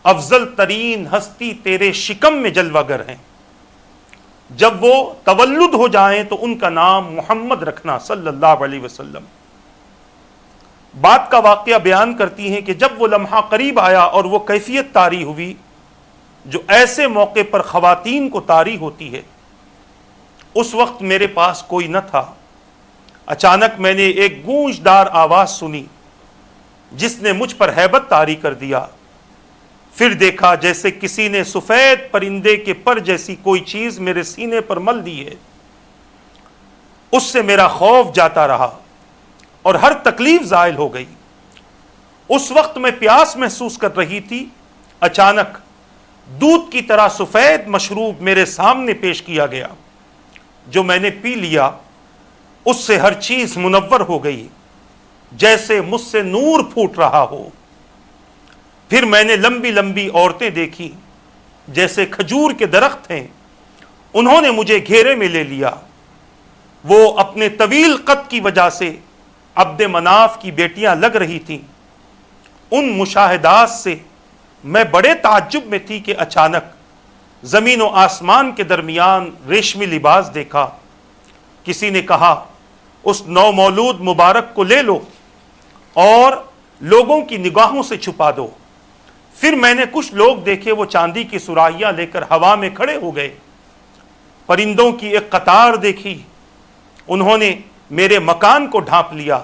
افضل ترین ہستی تیرے شکم میں جلوگر ہیں، جب وہ تولد ہو جائیں تو ان کا نام محمد رکھنا صلی اللہ علیہ وسلم۔ بات کا واقعہ بیان کرتی ہیں کہ جب وہ لمحہ قریب آیا اور وہ کیفیت طاری ہوئی جو ایسے موقع پر خواتین کو طاری ہوتی ہے، اس وقت میرے پاس کوئی نہ تھا۔ اچانک میں نے ایک گونجدار آواز سنی جس نے مجھ پر ہیبت طاری کر دیا۔ پھر دیکھا جیسے کسی نے سفید پرندے کے پر جیسی کوئی چیز میرے سینے پر مل دی ہے۔ اس سے میرا خوف جاتا رہا اور ہر تکلیف زائل ہو گئی۔ اس وقت میں پیاس محسوس کر رہی تھی، اچانک دودھ کی طرح سفید مشروب میرے سامنے پیش کیا گیا، جو میں نے پی لیا۔ اس سے ہر چیز منور ہو گئی، جیسے مجھ سے نور پھوٹ رہا ہو۔ پھر میں نے لمبی لمبی عورتیں دیکھی جیسے کھجور کے درخت ہیں، انہوں نے مجھے گھیرے میں لے لیا۔ وہ اپنے طویل قد کی وجہ سے عبد مناف کی بیٹیاں لگ رہی تھیں۔ ان مشاہدات سے میں بڑے تعجب میں تھی کہ اچانک زمین و آسمان کے درمیان ریشمی لباس دیکھا۔ کسی نے کہا، اس نومولود مبارک کو لے لو اور لوگوں کی نگاہوں سے چھپا دو۔ پھر میں نے کچھ لوگ دیکھے، وہ چاندی کی سراہیاں لے کر ہوا میں کھڑے ہو گئے۔ پرندوں کی ایک قطار دیکھی، انہوں نے میرے مکان کو ڈھانپ لیا۔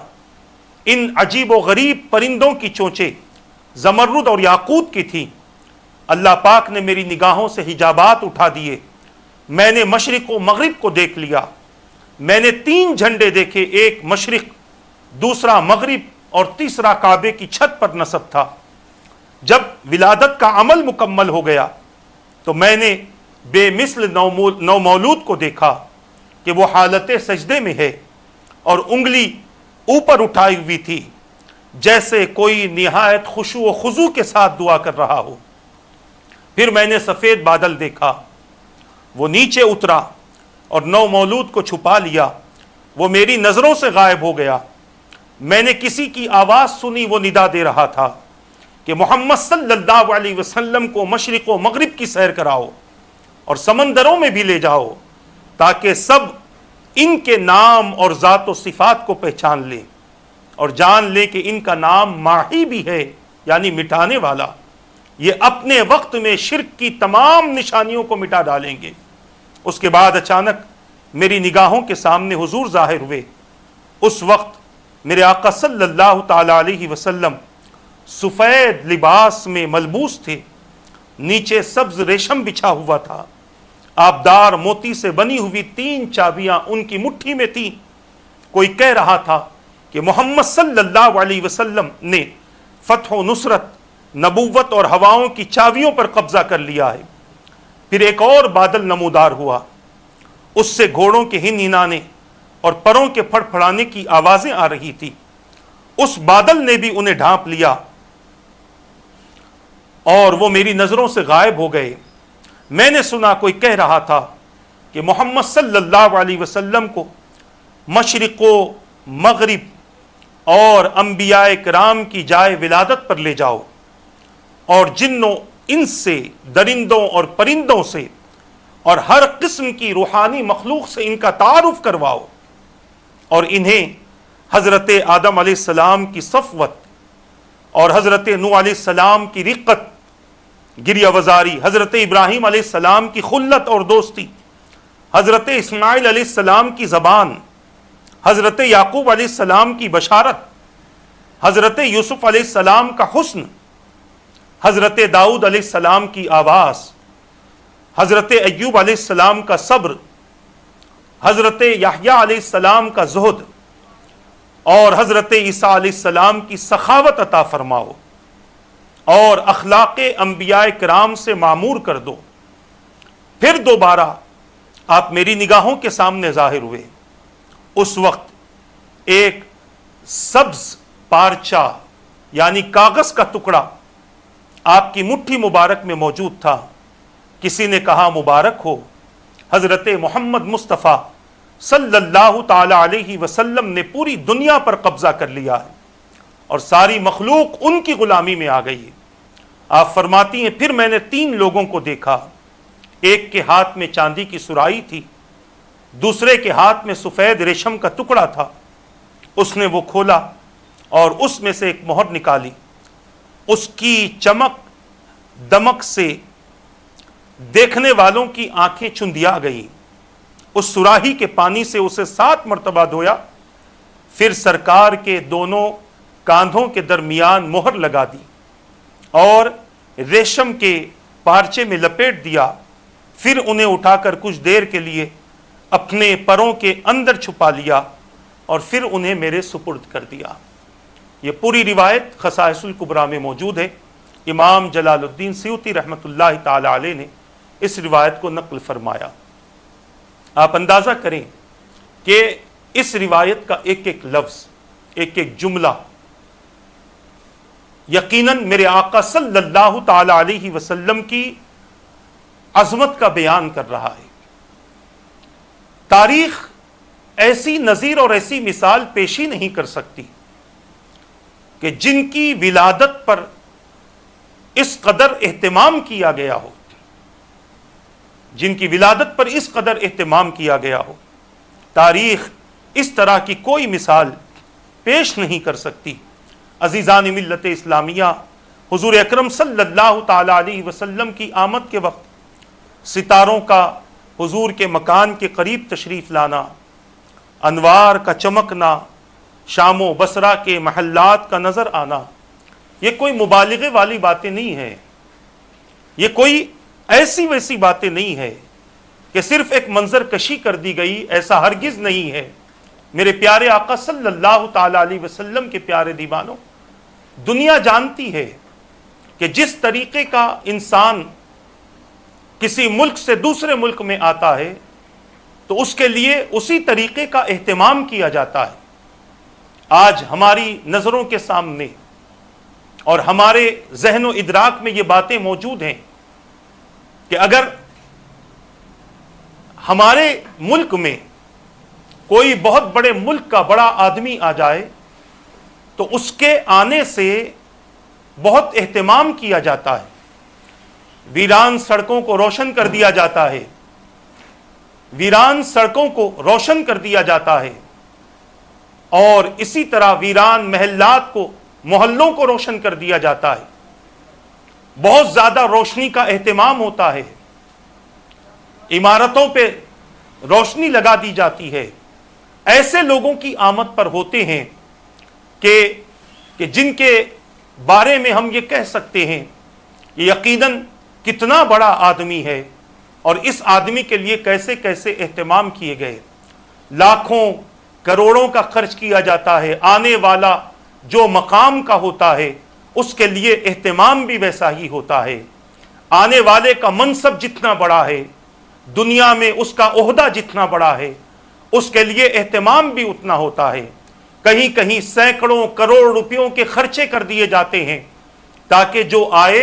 ان عجیب و غریب پرندوں کی چونچیں زمرد اور یاقوت کی تھیں۔ اللہ پاک نے میری نگاہوں سے حجابات اٹھا دیے۔ میں نے مشرق و مغرب کو دیکھ لیا۔ میں نے 3 جھنڈے دیکھے، ایک مشرق، دوسرا مغرب اور تیسرا کعبے کی چھت پر نصب تھا۔ جب ولادت کا عمل مکمل ہو گیا تو میں نے بے مثل نومولود کو دیکھا کہ وہ حالت سجدے میں ہے اور انگلی اوپر اٹھائی ہوئی تھی، جیسے کوئی نہایت خشوع و خضوع کے ساتھ دعا کر رہا ہو۔ پھر میں نے سفید بادل دیکھا، وہ نیچے اترا اور نو مولود کو چھپا لیا، وہ میری نظروں سے غائب ہو گیا۔ میں نے کسی کی آواز سنی، وہ ندا دے رہا تھا کہ محمد صلی اللہ علیہ وسلم کو مشرق و مغرب کی سیر کراؤ اور سمندروں میں بھی لے جاؤ، تاکہ سب ان کے نام اور ذات و صفات کو پہچان لیں اور جان لیں کہ ان کا نام ماحی بھی ہے، یعنی مٹانے والا۔ یہ اپنے وقت میں شرک کی تمام نشانیوں کو مٹا ڈالیں گے۔ اس کے بعد اچانک میری نگاہوں کے سامنے حضور ظاہر ہوئے۔ اس وقت میرے آقا صلی اللہ تعالی علیہ وسلم سفید لباس میں ملبوس تھے، نیچے سبز ریشم بچھا ہوا تھا، آبدار موتی سے بنی ہوئی 3 چابیاں ان کی مٹھی میں تھیں۔ کوئی کہہ رہا تھا کہ محمد صلی اللہ علیہ وسلم نے فتح و نصرت، نبوت اور ہواؤں کی چابیوں پر قبضہ کر لیا ہے۔ پھر ایک اور بادل نمودار ہوا، اس سے گھوڑوں کے ہنہنانے اور پروں کے پھڑ پھڑانے کی آوازیں آ رہی تھی۔ اس بادل نے بھی انہیں ڈھانپ لیا اور وہ میری نظروں سے غائب ہو گئے۔ میں نے سنا کوئی کہہ رہا تھا کہ محمد صلی اللہ علیہ وسلم کو مشرق و مغرب اور انبیاء کرام کی جائے ولادت پر لے جاؤ اور جنوں، انس سے، درندوں اور پرندوں سے اور ہر قسم کی روحانی مخلوق سے ان کا تعارف کرواؤ، اور انہیں حضرت آدم علیہ السلام کی صفوت اور حضرت نوح علیہ السلام کی رقت، گریہ وزاری، حضرت ابراہیم علیہ السلام کی خلت اور دوستی، حضرت اسماعیل علیہ السلام کی زبان، حضرت یعقوب علیہ السلام کی بشارت، حضرت یوسف علیہ السلام کا حسن، حضرت داؤد علیہ السلام کی آواز، حضرت ایوب علیہ السلام کا صبر، حضرت یحییٰ علیہ السلام کا زہد اور حضرت عیسیٰ علیہ السلام کی سخاوت عطا فرماؤ اور اخلاق انبیاء کرام سے معمور کر دو۔ پھر دوبارہ آپ میری نگاہوں کے سامنے ظاہر ہوئے۔ اس وقت ایک سبز پارچہ یعنی کاغذ کا ٹکڑا آپ کی مٹھی مبارک میں موجود تھا۔ کسی نے کہا مبارک ہو، حضرت محمد مصطفیٰ صلی اللہ تعالی علیہ وسلم نے پوری دنیا پر قبضہ کر لیا ہے اور ساری مخلوق ان کی غلامی میں آ گئی ہے۔ آپ فرماتی ہیں پھر میں نے 3 لوگوں کو دیکھا، ایک کے ہاتھ میں چاندی کی سرائی تھی، دوسرے کے ہاتھ میں سفید ریشم کا ٹکڑا تھا۔ اس نے وہ کھولا اور اس میں سے ایک مہر نکالی، اس کی چمک دمک سے دیکھنے والوں کی آنکھیں چندیا گئیں۔ اس سراہی کے پانی سے اسے 7 مرتبہ دھویا، پھر سرکار کے دونوں کاندھوں کے درمیان مہر لگا دی اور ریشم کے پارچے میں لپیٹ دیا، پھر انہیں اٹھا کر کچھ دیر کے لیے اپنے پروں کے اندر چھپا لیا اور پھر انہیں میرے سپرد کر دیا۔ یہ پوری روایت خصائص الکبریٰ میں موجود ہے۔ امام جلال الدین سیوطی رحمۃ اللہ تعالی علیہ نے اس روایت کو نقل فرمایا۔ آپ اندازہ کریں کہ اس روایت کا ایک ایک لفظ، ایک ایک جملہ یقیناً میرے آقا صلی اللہ تعالی علیہ وسلم کی عظمت کا بیان کر رہا ہے۔ تاریخ ایسی نظیر اور ایسی مثال پیش ہی نہیں کر سکتی کہ جن کی ولادت پر اس قدر اہتمام کیا گیا ہو، جن کی ولادت پر اس قدر اہتمام کیا گیا ہو۔ تاریخ اس طرح کی کوئی مثال پیش نہیں کر سکتی۔ عزیزان ملت اسلامیہ، حضور اکرم صلی اللہ تعالی علیہ وسلم کی آمد کے وقت ستاروں کا حضور کے مکان کے قریب تشریف لانا، انوار کا چمکنا، شام و بصرہ کے محلات کا نظر آنا، یہ کوئی مبالغے والی باتیں نہیں ہیں، یہ کوئی ایسی ویسی باتیں نہیں ہے کہ صرف ایک منظر کشی کر دی گئی، ایسا ہرگز نہیں ہے۔ میرے پیارے آقا صلی اللہ تعالی علیہ وسلم کے پیارے دیوانوں، دنیا جانتی ہے کہ جس طریقے کا انسان کسی ملک سے دوسرے ملک میں آتا ہے تو اس کے لیے اسی طریقے کا اہتمام کیا جاتا ہے۔ آج ہماری نظروں کے سامنے اور ہمارے ذہن و ادراک میں یہ باتیں موجود ہیں کہ اگر ہمارے ملک میں کوئی بہت بڑے ملک کا بڑا آدمی آ جائے تو اس کے آنے سے بہت اہتمام کیا جاتا ہے، ویران سڑکوں کو روشن کر دیا جاتا ہے، ویران سڑکوں کو روشن کر دیا جاتا ہے، اور اسی طرح ویران محلات کو، محلوں کو روشن کر دیا جاتا ہے، بہت زیادہ روشنی کا اہتمام ہوتا ہے، عمارتوں پہ روشنی لگا دی جاتی ہے۔ ایسے لوگوں کی آمد پر ہوتے ہیں کہ جن کے بارے میں ہم یہ کہہ سکتے ہیں کہ یقیناً کتنا بڑا آدمی ہے، اور اس آدمی کے لیے کیسے کیسے اہتمام کیے گئے، لاکھوں کروڑوں کا خرچ کیا جاتا ہے، آنے والا جو مقام کا ہوتا ہے اس کے لیے اہتمام بھی ویسا ہی ہوتا ہے، آنے والے کا منصب جتنا بڑا ہے، دنیا میں اس کا عہدہ جتنا بڑا ہے، اس کے لیے اہتمام بھی اتنا ہوتا ہے۔ کہیں کہیں سینکڑوں کروڑ روپیوں کے خرچے کر دیے جاتے ہیں تاکہ جو آئے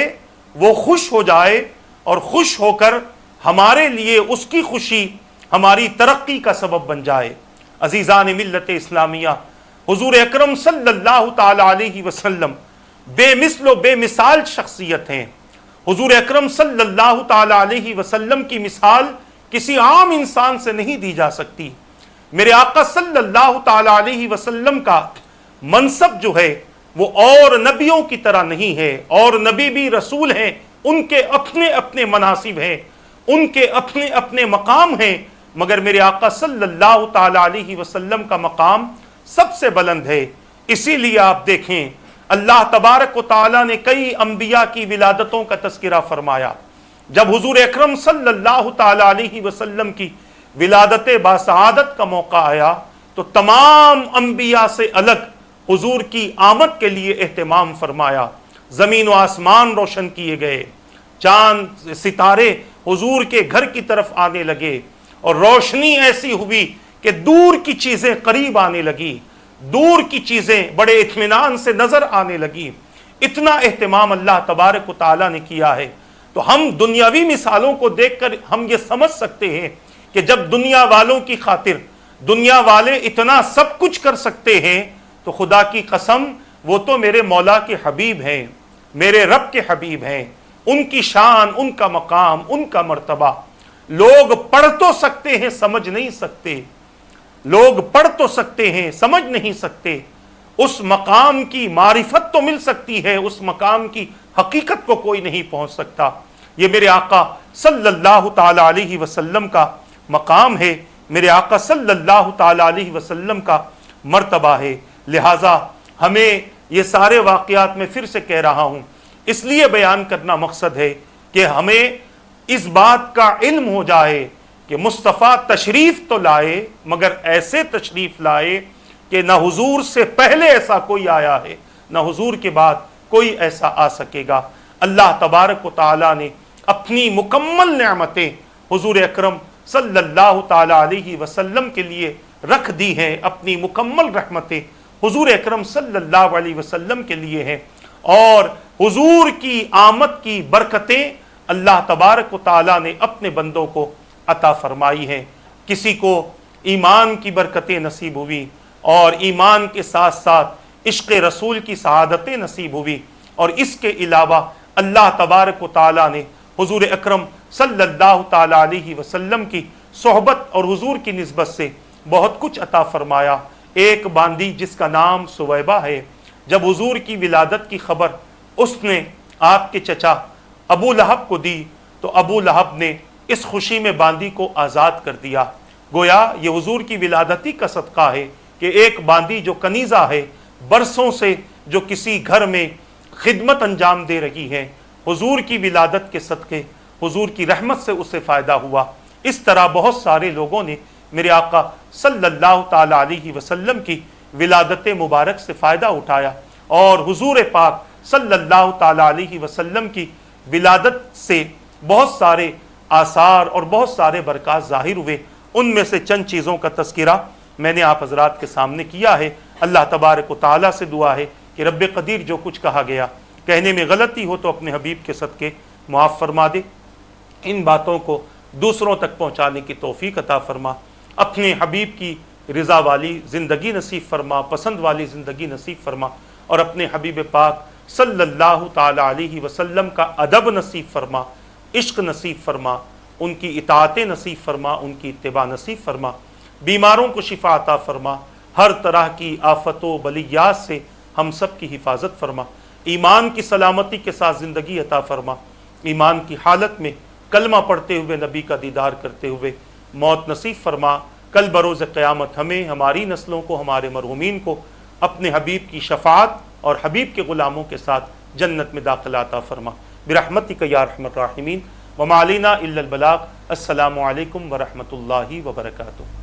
وہ خوش ہو جائے، اور خوش ہو کر ہمارے لیے اس کی خوشی ہماری ترقی کا سبب بن جائے۔ عزیزان ملت اسلامیہ، حضور اکرم صلی اللہ تعالی علیہ وسلم بے مثل و بے مثال شخصیت ہیں۔ حضور اکرم صلی اللہ تعالی علیہ وسلم کی مثال کسی عام انسان سے نہیں دی جا سکتی۔ میرے آقا صلی اللہ تعالی علیہ وسلم کا منصب جو ہے وہ اور نبیوں کی طرح نہیں ہے، اور نبی بھی رسول ہیں، ان کے اپنے اپنے مناصب ہیں، ان کے اپنے اپنے مقام ہیں، مگر میرے آقا صلی اللہ تعالی علیہ وسلم کا مقام سب سے بلند ہے۔ اسی لیے آپ دیکھیں اللہ تبارک و تعالیٰ نے کئی انبیاء کی ولادتوں کا تذکرہ فرمایا۔ جب حضور اکرم صلی اللہ تعالی علیہ وسلم کی ولادت باسعادت کا موقع آیا تو تمام انبیاء سے الگ حضور کی آمد کے لیے اہتمام فرمایا، زمین و آسمان روشن کیے گئے، چاند ستارے حضور کے گھر کی طرف آنے لگے، اور روشنی ایسی ہوئی کہ دور کی چیزیں قریب آنے لگی، دور کی چیزیں بڑے اطمینان سے نظر آنے لگی۔ اتنا اہتمام اللہ تبارک و تعالیٰ نے کیا ہے۔ تو ہم دنیاوی مثالوں کو دیکھ کر ہم یہ سمجھ سکتے ہیں کہ جب دنیا والوں کی خاطر دنیا والے اتنا سب کچھ کر سکتے ہیں تو خدا کی قسم وہ تو میرے مولا کے حبیب ہیں، میرے رب کے حبیب ہیں، ان کی شان، ان کا مقام، ان کا مرتبہ لوگ پڑھ تو سکتے ہیں سمجھ نہیں سکتے، لوگ پڑھ تو سکتے ہیں سمجھ نہیں سکتے۔ اس مقام کی معرفت تو مل سکتی ہے، اس مقام کی حقیقت کو کوئی نہیں پہنچ سکتا۔ یہ میرے آقا صلی اللہ تعالی علیہ وسلم کا مقام ہے، میرے آقا صلی اللہ تعالی علیہ وسلم کا مرتبہ ہے۔ لہٰذا ہمیں یہ سارے واقعات میں پھر سے کہہ رہا ہوں، اس لیے بیان کرنا مقصد ہے کہ ہمیں اس بات کا علم ہو جائے کہ مصطفیٰ تشریف تو لائے، مگر ایسے تشریف لائے کہ نہ حضور سے پہلے ایسا کوئی آیا ہے، نہ حضور کے بعد کوئی ایسا آ سکے گا۔ اللہ تبارک و تعالیٰ نے اپنی مکمل نعمتیں حضور اکرم صلی اللہ تعالی علیہ وسلم کے لیے رکھ دی ہیں، اپنی مکمل رحمتیں حضور اکرم صلی اللہ علیہ وسلم کے لیے ہیں، اور حضور کی آمد کی برکتیں اللہ تبارک و تعالیٰ نے اپنے بندوں کو عطا فرمائی ہیں۔ کسی کو ایمان کی برکتیں نصیب ہوئی، اور ایمان کے ساتھ ساتھ عشق رسول کی سعادتیں نصیب ہوئی، اور اس کے علاوہ اللہ تبارک و تعالیٰ نے حضور اکرم صلی اللہ تعالی علیہ وسلم کی صحبت اور حضور کی نسبت سے بہت کچھ عطا فرمایا۔ ایک باندی جس کا نام سویبہ ہے، جب حضور کی ولادت کی خبر اس نے آپ کے چچا ابو لہب کو دی تو ابو لہب نے اس خوشی میں باندی کو آزاد کر دیا۔ گویا یہ حضور کی ولادتی کا صدقہ ہے کہ ایک باندی جو کنیزہ ہے، برسوں سے جو کسی گھر میں خدمت انجام دے رہی ہے، حضور کی ولادت کے صدقے حضور کی رحمت سے اسے فائدہ ہوا۔ اس طرح بہت سارے لوگوں نے میرے آقا صلی اللہ تعالی علیہ وسلم کی ولادت مبارک سے فائدہ اٹھایا، اور حضور پاک صلی اللہ تعالی علیہ وسلم کی ولادت سے بہت سارے آثار اور بہت سارے برکات ظاہر ہوئے۔ ان میں سے چند چیزوں کا تذکرہ میں نے آپ حضرات کے سامنے کیا ہے۔ اللہ تبارک و تعالیٰ سے دعا ہے کہ رب قدیر جو کچھ کہا گیا کہنے میں غلطی ہو تو اپنے حبیب کے صدقے معاف فرما دے، ان باتوں کو دوسروں تک پہنچانے کی توفیق عطا فرما، اپنے حبیب کی رضا والی زندگی نصیب فرما، پسند والی زندگی نصیب فرما، اور اپنے حبیب پاک صلی اللہ تعالی علیہ وسلم کا ادب نصیب فرما، عشق نصیب فرما، ان کی اطاعت نصیب فرما، ان کی اتباع نصیب فرما، بیماروں کو شفا عطا فرما، ہر طرح کی آفت و بلیات سے ہم سب کی حفاظت فرما، ایمان کی سلامتی کے ساتھ زندگی عطا فرما، ایمان کی حالت میں کلمہ پڑھتے ہوئے نبی کا دیدار کرتے ہوئے موت نصیب فرما، کل بروز قیامت ہمیں، ہماری نسلوں کو، ہمارے مرحومین کو اپنے حبیب کی شفاعت اور حبیب کے غلاموں کے ساتھ جنت میں داخلہ عطا فرما، برحمتک یا ارحم الراحمین، وما علینا الا البلاغ۔ السلام علیکم ورحمۃ اللہ وبرکاتہ۔